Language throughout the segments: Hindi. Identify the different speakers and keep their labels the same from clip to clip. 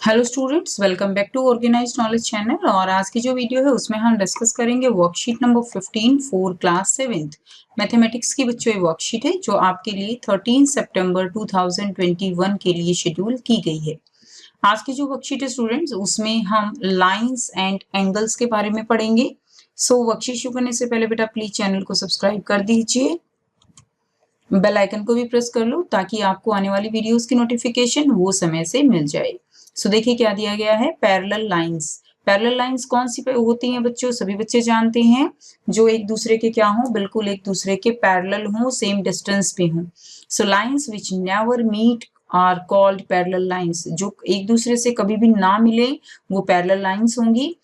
Speaker 1: Hello students, welcome back to organised knowledge channel. और आज की जो वीडियो है उसमें हम डिस्कस करेंगे worksheet number 15 for class 7th mathematics की बच्चों ये वर्कशीट है जो आपके लिए 13 सितंबर 2021 के लिए शेड्यूल की गई है। आज की जो वर्कशीट है स्टूडेंट्स उसमें हम लाइंस एंड एंगल्स के बारे में पढ़ेंगे। सो वर्कशीट शुरू करने से पहले बेटा प्लीज चैनल को सब्सक्राइब कर दीजिए, बेल आइकन को भी प्रेस कर लो ताकि आपको आने वाली वीडियोस की नोटिफिकेशन वो समय से मिल जाए। सो देखिए क्या दिया गया है, पैरेलल लाइंस। पैरेलल लाइंस कौन सी होती हैं बच्चों, सभी बच्चे जानते हैं, जो एक दूसरे के क्या हो, बिल्कुल एक दूसरे के पैरेलल हो, सेम डिस्टेंस पे हो। So lines which never meet are called parallel lines. जो एक दूसरे से कभी भी ना मिले वो पैरेलल लाइंस होंगी।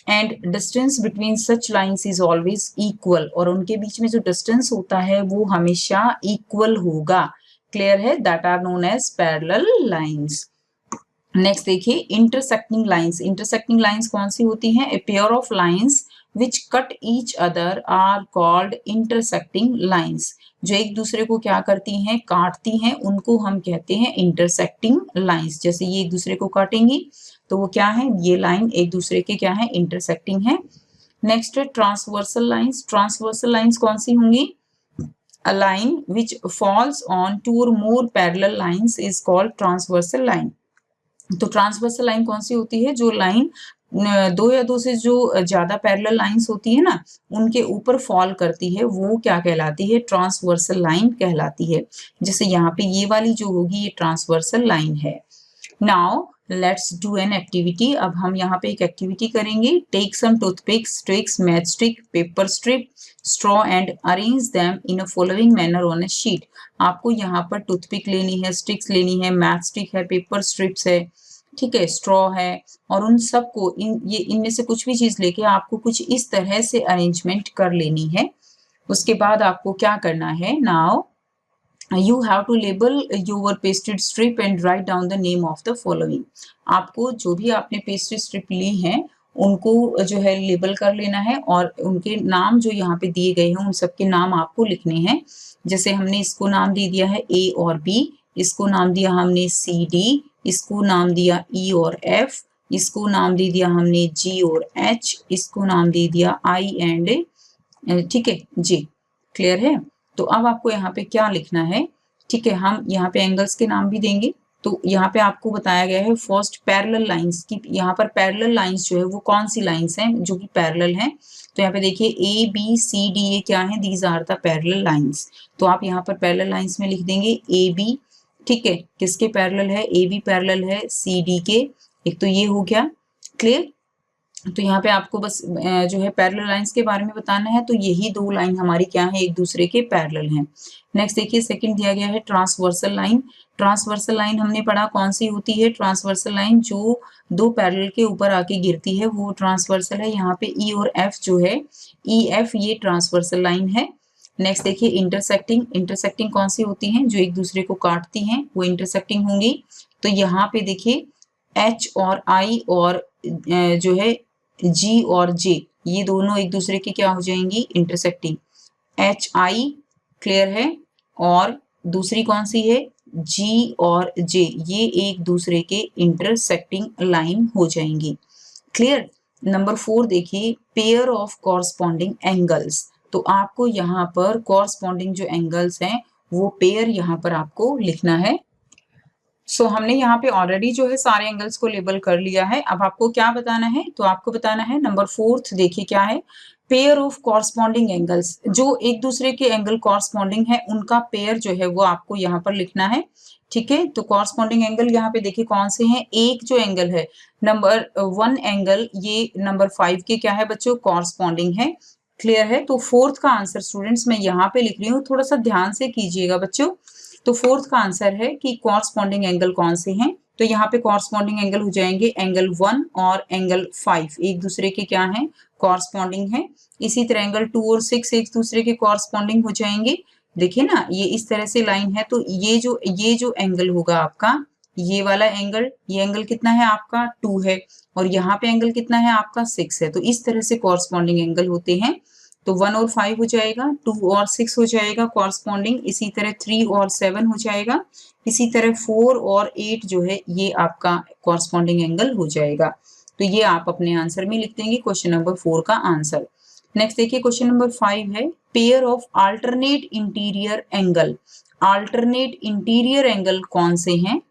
Speaker 1: And distance between such lines is always equal, और उनके बीच में जो डिस्टेंस होता है वो हमेशा इक्वल होगा। क्लियर है, that are known as parallel lines. Next देखिए इंटरसेक्टिंग लाइंस। इंटरसेक्टिंग लाइंस कौन सी होती हैं? A pair of lines which cut each other are called intersecting lines. जो एक दूसरे को क्या करती हैं, काटती हैं, उनको हम कहते हैं इंटरसेक्टिंग लाइंस। जैसे ये एक दूसरे को काटेंगी तो वो क्या है, ये लाइन एक दूसरे के क्या है, इंटरसेक्टिंग है। नेक्स्ट है ट्रांसवर्सल लाइंस। ट्रांसवर्सल लाइंस कौन सी होंगी? A line which falls on two or more parallel lines is called transversal line. तो ट्रांसवर्सल लाइन कौन सी होती है? जो लाइन दो या दो से जो ज्यादा पैरेलल लाइंस होती है ना, उनके ऊपर फॉल करती है, वो क्या कहलाती है? ट्रांसवर्सल लाइन कहलाती है। जैसे यहाँ पे ये वाली जो होगी ये ट्रांसवर्सल लाइन है। Now let's do an activity. अब हम यहाँ पे एक एक्टिविटी करेंगे। Take some toothpicks, sticks, match stick, paper strip, straw and arrange them in a following manner on a sheet. आपको यहाँ पर टूथपिक लेनी है, स्टिक्स लेनी है, मैच स्टिक है, पेपर स्ट्रिप्स है, ठीक है, स्ट्रॉ है, और उन सबको इनमें से कुछ भी चीज लेके आपको कुछ इस तरह से अरेंजमेंट कर लेनी है। उसके बाद आपको क्या करना है, now you have to label your pasted strip and write down the name of the following। आपको जो भी आपने पेस्ट्री स्ट्रिप ली हैं उनको जो है लेबल कर लेना है, और उनके नाम जो यहाँ पे दिए गए हैं उन सबके नाम आपको लिखने हैं। जैसे हमने इसको नाम दे दिया है ए और बी, इसको नाम दिया हमने सी डी, इसको नाम दिया ई और एफ, इसको नाम दे दिया हमने जी और एच, इसको नाम दे दिया आई एंड ठीक है जी। क्लियर है? तो अब आपको यहाँ पे क्या लिखना है, ठीक है, हम यहाँ पे एंगल्स के नाम भी देंगे। तो यहाँ पे आपको बताया गया है फर्स्ट पैरेलल लाइंस की। यहाँ पर पैरेलल लाइंस जो है वो कौन सी लाइंस हैं जो कि पैरेलल हैं? तो यहाँ पे देखिए ए बी सी डी ये क्या है, these are the parallel lines. तो आप यहाँ पर पैरेलल लाइंस में लिख देंगे ए बी, ठीक है, किसके पैरेलल है? ए बी पैरेलल है सी डी के। एक तो ये हो गया क्लियर। तो यहाँ पे आपको बस जो है पैरेलल लाइंस के बारे में बताना है। तो यही दो लाइन हमारी क्या है, एक दूसरे के पैरेलल हैं। नेक्स्ट देखिए सेकंड दिया गया है ट्रांसवर्सल लाइन। ट्रांसवर्सल लाइन हमने पढ़ा कौन सी होती है? ट्रांसवर्सल लाइन जो दो पैरेलल के ऊपर आके गिरती है वो ट्रांसवर्सल है। यहाँ पे ई और एफ जो है, ई एफ ये ट्रांसवर्सल लाइन है। नेक्स्ट देखिए इंटरसेक्टिंग। इंटरसेक्टिंग कौन सी होती है? जो एक दूसरे को काटती हैं वो इंटरसेक्टिंग होंगी। तो यहाँ पे देखिए एच और आई और जो है जी और जे, ये दोनों एक दूसरे की क्या हो जाएंगी, इंटरसेक्टिंग। एच आई क्लियर है, और दूसरी कौन सी है, जी और जे, ये एक दूसरे के इंटरसेक्टिंग लाइन हो जाएंगी। क्लियर। नंबर 4 देखिए पेयर ऑफ कॉरस्पॉन्डिंग एंगल्स। तो आपको यहाँ पर कॉरस्पॉन्डिंग जो एंगल्स हैं वो पेयर यहाँ पर आपको लिखना है। सो हमने यहाँ पे ऑलरेडी जो है सारे एंगल्स को लेबल कर लिया है। अब आपको क्या बताना है? तो आपको बताना है नंबर 4 देखिए क्या है, पेयर ऑफ कॉरस्पॉन्डिंग एंगल्स। जो एक दूसरे के एंगल कॉरस्पॉन्डिंग है उनका पेयर जो है वो आपको यहाँ पर लिखना है, ठीक है। तो कॉरस्पॉन्डिंग एंगल यहाँ पे देखिए कौन से हैं। एक जो एंगल है नंबर 1 एंगल, ये नंबर 5 के क्या है बच्चों, कॉरस्पॉन्डिंग है। क्लियर है? तो 4th का आंसर स्टूडेंट्स मैं यहाँ पे लिख रही हूँ, थोड़ा सा ध्यान से कीजिएगा बच्चों। तो 4th का आंसर है कि कॉरस्पॉन्डिंग एंगल कौन से हैं। तो यहाँ पे कॉरस्पॉन्डिंग एंगल हो जाएंगे एंगल 1 और एंगल 5, एक दूसरे के क्या हैं, कॉरस्पॉन्डिंग है। इसी तरह एंगल 2 और 6 एक दूसरे के कॉरस्पॉन्डिंग हो जाएंगे। देखिए ना, ये इस तरह से लाइन है। तो ये जो एंगल होगा आपका, ये वाला एंगल, ये एंगल कितना है आपका 2 है, और यहाँ पे एंगल कितना है आपका 6 है। तो इस तरह से कॉरस्पॉन्डिंग एंगल होते हैं। तो 1 और 5 हो जाएगा, 2 और 6 हो जाएगा कॉरस्पॉन्डिंग। इसी तरह 3 और 7 हो जाएगा। इसी तरह 4 और 8 जो है ये आपका कॉरस्पॉन्डिंग एंगल हो जाएगा। तो ये आप अपने आंसर में लिख देंगे क्वेश्चन नंबर 4 का आंसर। नेक्स्ट देखिए क्वेश्चन नंबर 5 है pair of alternate interior angle. Alternate interior angle कौन से हैं?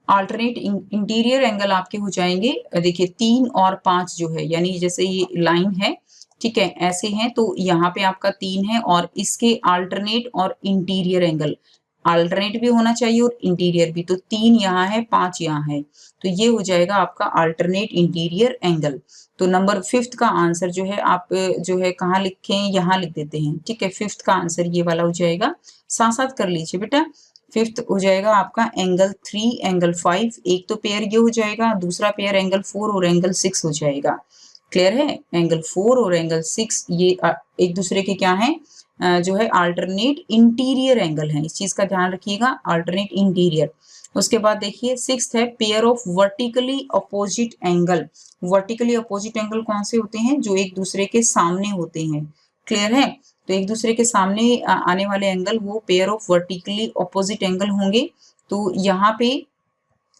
Speaker 1: अल्टरनेट इंटीरियर एंगल आपके हो जाएंगे, देखिए 3 और 5 जो है, यानी जैसे ये लाइन है, ठीक है, ऐसे हैं, तो यहाँ पे आपका 3 है और इसके अल्टरनेट और इंटीरियर एंगल, अल्टरनेट भी होना चाहिए और इंटीरियर भी, तो 3 यहाँ है, 5 यहाँ है, तो ये हो जाएगा आपका अल्टरनेट इंटीरियर एंगल। तो नंबर 5th का आंसर जो है आप जो है कहाँ लिखें, यहाँ लिख देते हैं, ठीक है, 5th का आंसर ये वाला हो जाएगा। साथ साथ कर लीजिए बेटा। 5th हो जाएगा आपका एंगल 3 एंगल 5, एक तो पेयर ये हो जाएगा, दूसरा पेयर एंगल 4 और एंगल 6 हो जाएगा। क्लियर है? एंगल 4 और एंगल 6 ये एक दूसरे के क्या है, जो है अल्टरनेट इंटीरियर एंगल है, इस चीज का ध्यान रखिएगा, अल्टरनेट इंटीरियर। उसके बाद देखिए 6th है pair of vertically opposite angle. Vertically opposite angle कौन से होते हैं? जो एक दूसरे के सामने होते हैं। क्लियर है? तो एक दूसरे के सामने आने वाले एंगल वो pair of vertically opposite angle होंगे। तो यहाँ पे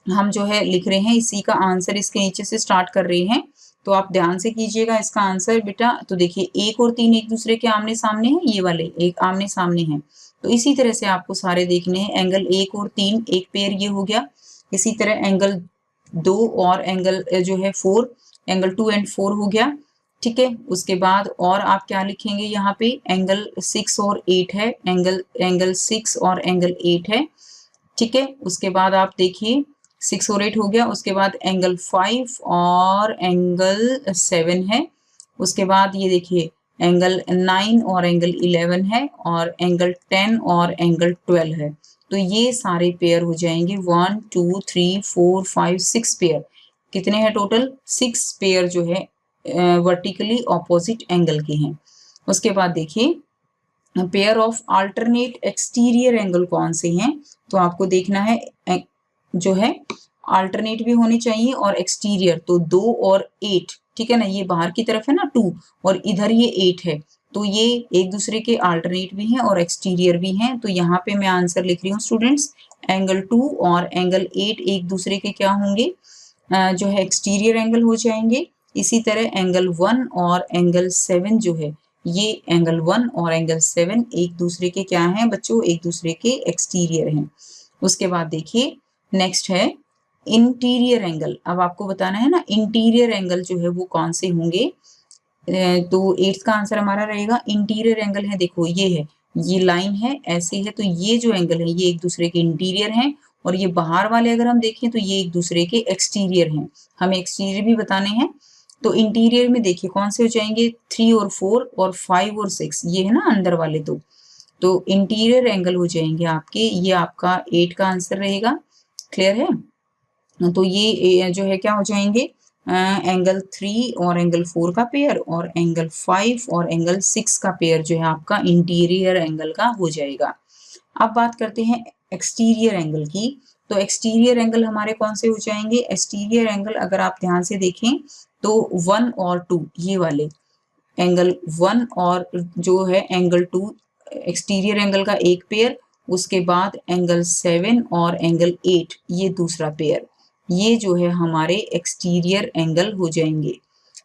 Speaker 1: हम जो है लिख रहे हैं, इसी का आंसर इसके नीचे से स्टार्ट कर रहे हैं, तो आप ध्यान से कीजिएगा इसका आंसर बेटा। तो देखिए 1 और 3 एक दूसरे के आमने सामने हैं, ये वाले एक आमने सामने हैं, तो इसी तरह से आपको सारे देखने हैं। एंगल 1 और 3 एक पेयर ये हो गया, इसी तरह एंगल 2 और एंगल जो है 4, एंगल 2 एंड 4 हो गया, ठीक है। उसके बाद और आप क्या लिखेंगे, यहाँ पे एंगल 6 और 8 है, एंगल 6 और एंगल 8 है, ठीक है। उसके बाद आप देखिए 6 और 8 हो गया, उसके बाद एंगल 5 और एंगल 7 है, उसके बाद ये देखिए एंगल 9 और एंगल 11 है, और एंगल 10 और एंगल 12 है। तो ये सारे पेयर हो जाएंगे 1 2 3 4 5 6 पेयर। कितने हैं टोटल? 6 पेयर जो है वर्टिकली ऑपोजिट एंगल के हैं। उसके बाद देखिए pair of alternate exterior angle कौन से हैं, तो आपको देखना है जो है अल्टरनेट भी होने चाहिए और एक्सटीरियर, तो 2 और 8, ठीक है ना, ये बाहर की तरफ है ना 2 और इधर ये 8 है, तो ये एक दूसरे के अल्टरनेट भी हैं और एक्सटीरियर भी हैं। तो यहाँ पे मैं आंसर लिख रही हूँ स्टूडेंट्स, एंगल 2 और एंगल 8 एक दूसरे के क्या होंगे, जो है एक्सटीरियर एंगल हो जाएंगे। इसी तरह एंगल 1 और एंगल 7 जो है, ये एंगल 1 और एंगल 7 एक दूसरे के क्या हैं बच्चों, एक दूसरे के एक्सटीरियर हैं। उसके बाद देखिए नेक्स्ट है इंटीरियर एंगल। अब आपको बताना है ना इंटीरियर एंगल जो है वो कौन से होंगे, तो 8th का आंसर हमारा रहेगा इंटीरियर एंगल है, देखो ये है, ये लाइन है ऐसे है, तो ये जो एंगल है ये एक दूसरे के इंटीरियर हैं, और ये बाहर वाले अगर हम देखें तो ये एक दूसरे के एक्सटीरियर हैं, हमें एक्सटीरियर भी बताने हैं। तो इंटीरियर में देखिए कौन से हो जाएंगे, 3 और 4 और 5 और 6, ये है ना अंदर वाले दो, तो इंटीरियर एंगल हो जाएंगे आपके, ये आपका 8 का आंसर रहेगा। क्लियर है? तो ये जो है क्या हो जाएंगे, एंगल 3 और एंगल 4 का पेयर, और एंगल 5 और एंगल 6 का पेयर जो है आपका इंटीरियर एंगल का हो जाएगा। अब बात करते हैं एक्सटीरियर एंगल की। तो एक्सटीरियर एंगल हमारे कौन से हो जाएंगे, एक्सटीरियर एंगल अगर आप ध्यान से देखें तो 1 और 2 ये वाले, एंगल 1 और जो है एंगल 2 एक्सटीरियर एंगल का एक पेयर, उसके बाद एंगल 7 और एंगल 8 ये दूसरा पेयर, ये जो है हमारे एक्सटीरियर एंगल हो जाएंगे।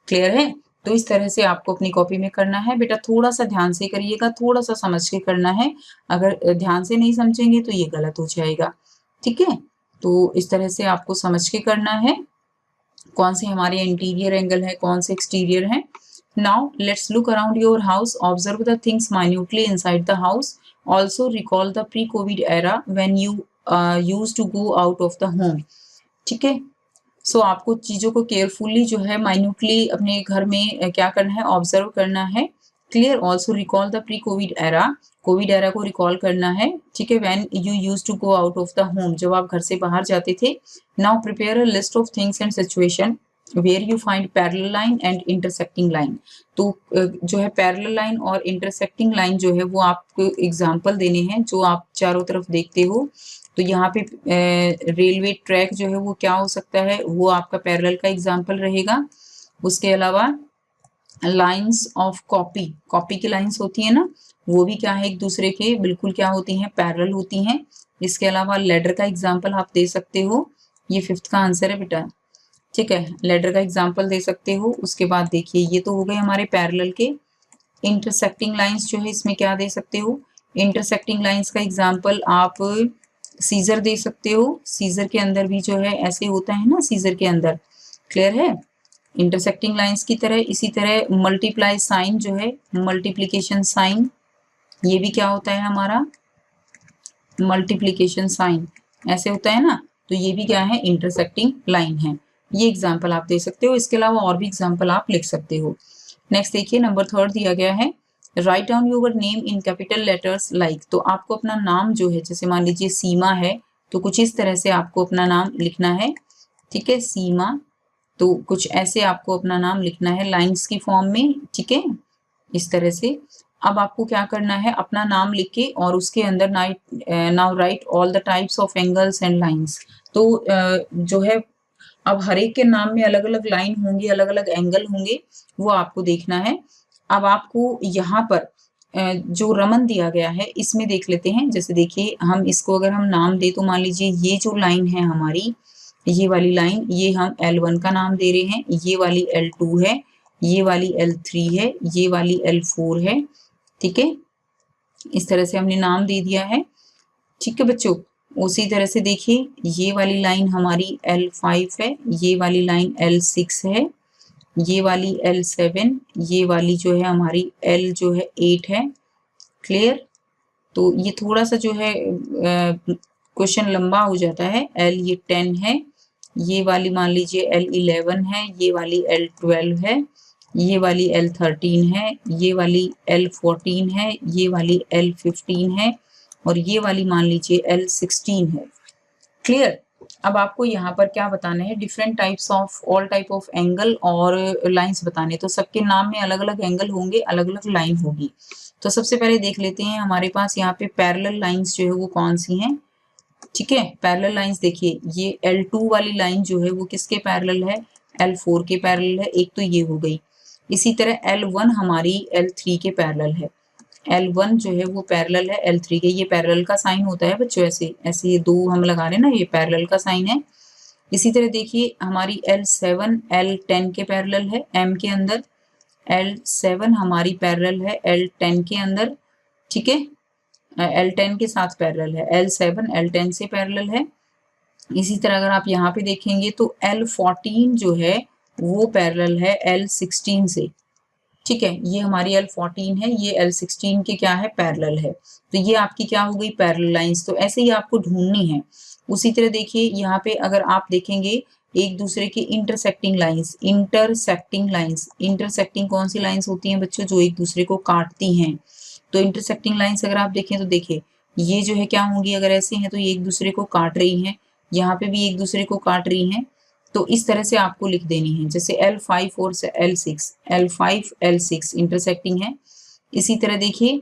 Speaker 1: क्लियर है? तो इस तरह से आपको अपनी कॉपी में करना है बेटा, थोड़ा सा ध्यान से करिएगा, थोड़ा सा समझ के करना है, अगर ध्यान से नहीं समझेंगे तो ये गलत हो जाएगा, ठीक है। तो इस तरह से आपको समझ के करना है कौन से हमारे इंटीरियर एंगल है, कौन से एक्सटीरियर है। Now let's look around your house, observe the things minutely inside the house, also recall the pre-COVID era when you used to go out of the home। ठीक है, सो आपको चीजों को केयरफुली जो है माइन्यूटली अपने घर में क्या करना है, ऑब्जर्व करना है। Clear? Also recall the pre covid era, covid era को रिकॉल करना है, ठीक है। When you used to go out of the home, जब आप घर से बाहर जाते थे। Now prepare a list of things and situation where you find parallel line and intersecting line. तो जो है पैरेलल लाइन और इंटरसेक्टिंग लाइन जो है वो आपको एग्जाम्पल देने हैं जो आप चारों तरफ देखते हो। तो यहाँ पे रेलवे ट्रैक जो है वो क्या हो सकता है, वो आपका पैरेलल का एग्जाम्पल रहेगा। उसके अलावा लाइंस ऑफ कॉपी, कॉपी की लाइंस होती है ना, वो भी क्या है एक दूसरे के बिल्कुल क्या होती हैं, पैरेलल होती हैं। इसके अलावा लेडर का एग्जाम्पल आप दे सकते हो, ये 5th का आंसर है बेटा, ठीक है, लेडर का एग्जाम्पल दे सकते हो। उसके बाद देखिए ये तो हो गए हमारे पैरेलल के। इंटरसेक्टिंग लाइंस जो है इसमें क्या दे सकते हो, इंटरसेक्टिंग लाइंस का एग्जाम्पल आप सीजर दे सकते हो। सीजर के अंदर भी जो है ऐसे होता है ना, सीजर के अंदर, क्लियर है, इंटरसेक्टिंग लाइंस की तरह। इसी तरह मल्टीप्लाई साइन जो है, मल्टीप्लीकेशन साइन, ये भी क्या होता है हमारा, मल्टीप्लीकेशन साइन ऐसे होता है ना, तो ये भी क्या है, इंटरसेक्टिंग लाइन है। ये एग्जाम्पल आप दे सकते हो। इसके अलावा और भी एग्जाम्पल आप लिख सकते हो। नेक्स्ट देखिए नंबर 3 दिया गया है, write down your name in capital letters like. तो आपको अपना नाम जो है, जैसे मान लीजिए सीमा है, तो कुछ इस तरह से आपको अपना नाम लिखना है, ठीक है, सीमा, तो कुछ ऐसे आपको अपना नाम लिखना है लाइंस की फॉर्म में, ठीक है, इस तरह से। अब आपको क्या करना है, अपना नाम लिख के और उसके अंदर now right all the types of angles and lines. तो जो है अब हर एक के नाम में अलग अलग लाइन होंगी, अलग अलग एंगल होंगे, वो आपको देखना है। अब आपको यहाँ पर जो रमन दिया गया है इसमें देख लेते हैं। जैसे देखिए हम इसको अगर हम नाम दे, तो मान लीजिए ये जो लाइन है हमारी, ये वाली लाइन, ये हम L1 का नाम दे रहे हैं, ये वाली L2 है, ये वाली L3 है, ये वाली L4 है, ठीक है, इस तरह से हमने नाम दे दिया है, ठीक है बच्चों। उसी तरह से देखिए ये वाली लाइन हमारी L5 है, ये वाली लाइन L6 है, ये वाली L7, ये वाली जो है हमारी L जो है 8 है, क्लियर। तो ये थोड़ा सा जो है क्वेश्चन लंबा हो जाता है। L ये 10 है, ये वाली मान लीजिए L11 है, ये वाली L12 है, ये वाली L13 है, ये वाली L14 है, ये वाली L15 है, और ये वाली मान लीजिए L16 है, क्लियर। अब आपको यहाँ पर क्या बताना है, different types of, all type of angle और लाइंस बताने। तो सबके नाम में अलग अलग एंगल होंगे, अलग अलग लाइन होगी। तो सबसे पहले देख लेते हैं हमारे पास यहाँ पे पैरेलल लाइंस जो है वो कौन सी हैं, ठीक है। पैरेलल लाइंस देखिए, ये L2 वाली लाइन जो है वो किसके पैरेलल है, L4 के पैरेलल है, एक तो ये हो गई। इसी तरह L1 हमारी L3 के पैरेलल है, L1 जो है वो पैरेलल है L3 के। ये पैरेलल का साइन होता है बच्चों, ऐसे ऐसे ये दो हम लगा रहे हैं ना, ये पैरेलल का साइन है। इसी तरह देखिए हमारी L7 L10 के पैरेलल है, M के अंदर L7 हमारी पैरेलल है L10 के अंदर, ठीक है, L10 के साथ पैरेलल है, L7 L10 से पैरेलल है। इसी तरह अगर आप यहाँ पे देखेंगे तो L14 जो है वो पैरेलल है L16 से, ठीक है, ये हमारी L14 है, ये L16 के क्या है, पैरेलल है। तो ये आपकी क्या हो गई, पैरेलल लाइंस। तो ऐसे ही आपको ढूंढनी है। उसी तरह देखिए यहाँ पे अगर आप देखेंगे एक दूसरे की intersecting lines, intersecting lines, intersecting कौन सी लाइंस होती हैं बच्चों, जो एक दूसरे को काटती हैं। तो इंटरसेक्टिंग लाइंस अगर आप देखें तो देखिए ये जो है क्या होंगी, अगर ऐसे हैं तो ये एक दूसरे को काट रही हैं, यहाँ पे भी एक दूसरे को काट रही हैं। तो इस तरह से आपको लिख देनी है, जैसे L5 और L6, L5 L6 इंटरसेक्टिंग है। इसी तरह देखिए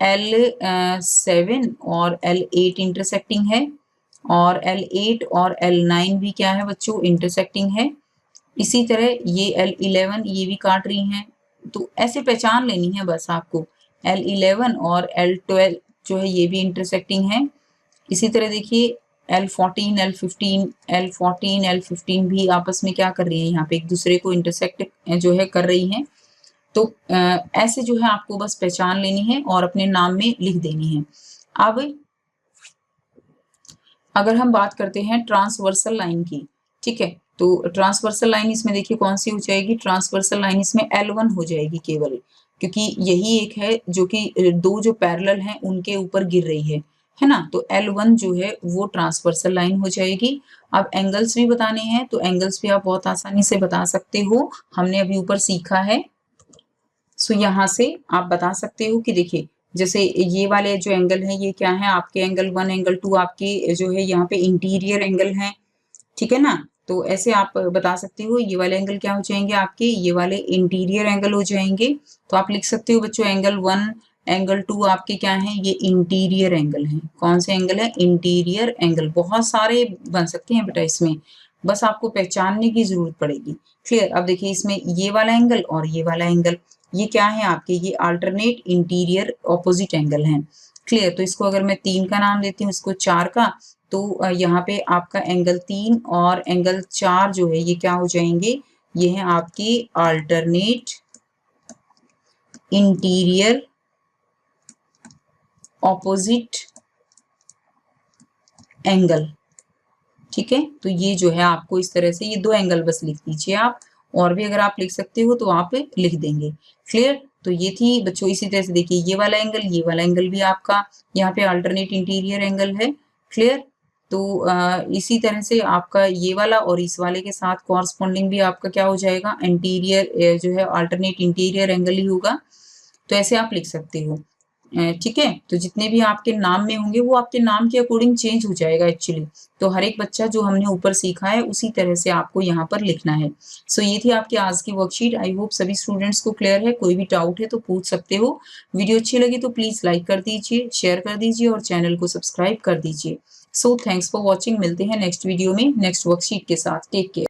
Speaker 1: L7 और L8 इंटरसेक्टिंग है, और L8 और L9 भी क्या है बच्चों, इंटरसेक्टिंग है। इसी तरह ये L11 ये भी काट रही हैं। तो ऐसे पहचान लेनी है बस आपको, L11 और L12 जो है ये भी इंटरसेक्टिंग है। इसी तरह देखिए L14 L15, L14 L15 भी आपस में क्या कर रही है, यहाँ पे एक दूसरे को इंटरसेक्ट जो है कर रही हैं। तो ऐसे जो है आपको बस पहचान लेनी है और अपने नाम में लिख देनी है। अब अगर हम बात करते हैं ट्रांसवर्सल लाइन की, ठीक है, तो ट्रांसवर्सल लाइन इसमें देखिए कौन सी हो जाएगी, ट्रांसवर्सल लाइन इसमें L1 हो जाएगी केवल, क्योंकि यही एक है जो कि दो जो पैरेलल हैं उनके ऊपर गिर रही है ना। तो L1 जो है वो ट्रांसवर्सल लाइन हो जाएगी। अब एंगल्स भी बताने हैं, तो एंगल्स भी आप बहुत आसानी से बता सकते हो, हमने अभी ऊपर सीखा है। सो यहाँ से आप बता सकते हो कि देखिए जैसे ये वाले जो एंगल हैं ये क्या है आपके, एंगल 1 एंगल 2 आपके जो है यहाँ पे इंटीरियर एंगल हैं, ठीक है ना। तो ऐसे आप बता सकते हो ये वाले एंगल क्या हो जाएंगे आपके, ये वाले इंटीरियर एंगल हो जाएंगे। तो आप लिख सकते हो बच्चों एंगल 1 एंगल 2 आपके क्या हैं, ये इंटीरियर एंगल हैं। कौन से एंगल है, इंटीरियर एंगल। बहुत सारे बन सकते हैं बेटा इसमें, बस आपको पहचानने की जरूरत पड़ेगी, क्लियर। अब देखिए इसमें ये वाला एंगल और ये वाला एंगल ये क्या है आपके, ये अल्टरनेट इंटीरियर ऑपोजिट एंगल हैं। क्लियर। तो इसको अगर मैं 3 का नाम देती हूँ, इसको 4 का, तो यहाँ पे आपका एंगल 3 और एंगल 4 जो है ये क्या हो जाएंगे, ये है आपके अल्टरनेट इंटीरियर ऑपोजिट एंगल। ठीक है, तो ये जो है आपको इस तरह से ये 2 एंगल बस लिख दीजिए आप, और भी अगर आप लिख सकते हो तो आप लिख देंगे। क्लियर। तो ये थी बच्चों, इसी तरह से देखिए ये वाला एंगल, ये वाला एंगल भी आपका यहाँ पे अल्टरनेट इंटीरियर एंगल है। क्लियर। तो इसी तरह से आपका ये वाला और इस वाले के साथ कॉरस्पॉन्डिंग भी आपका क्या हो जाएगा, इंटीरियर जो है अल्टरनेट इंटीरियर एंगल ही होगा। तो ऐसे आप लिख सकते हो। ठीक है, तो जितने भी आपके नाम में होंगे वो आपके नाम के अकॉर्डिंग चेंज हो जाएगा एक्चुअली। तो हर एक बच्चा जो हमने ऊपर सीखा है उसी तरह से आपको यहाँ पर लिखना है। सो ये थी आपकी आज की वर्कशीट। आई होप सभी स्टूडेंट्स को क्लियर है। कोई भी डाउट है तो पूछ सकते हो। वीडियो अच्छी लगी तो प्लीज लाइक कर दीजिए, शेयर कर दीजिए और चैनल को सब्सक्राइब कर दीजिए। So thanks for watching. मिलते हैं नेक्स्ट वीडियो में नेक्स्ट वर्कशीट के साथ। Take care.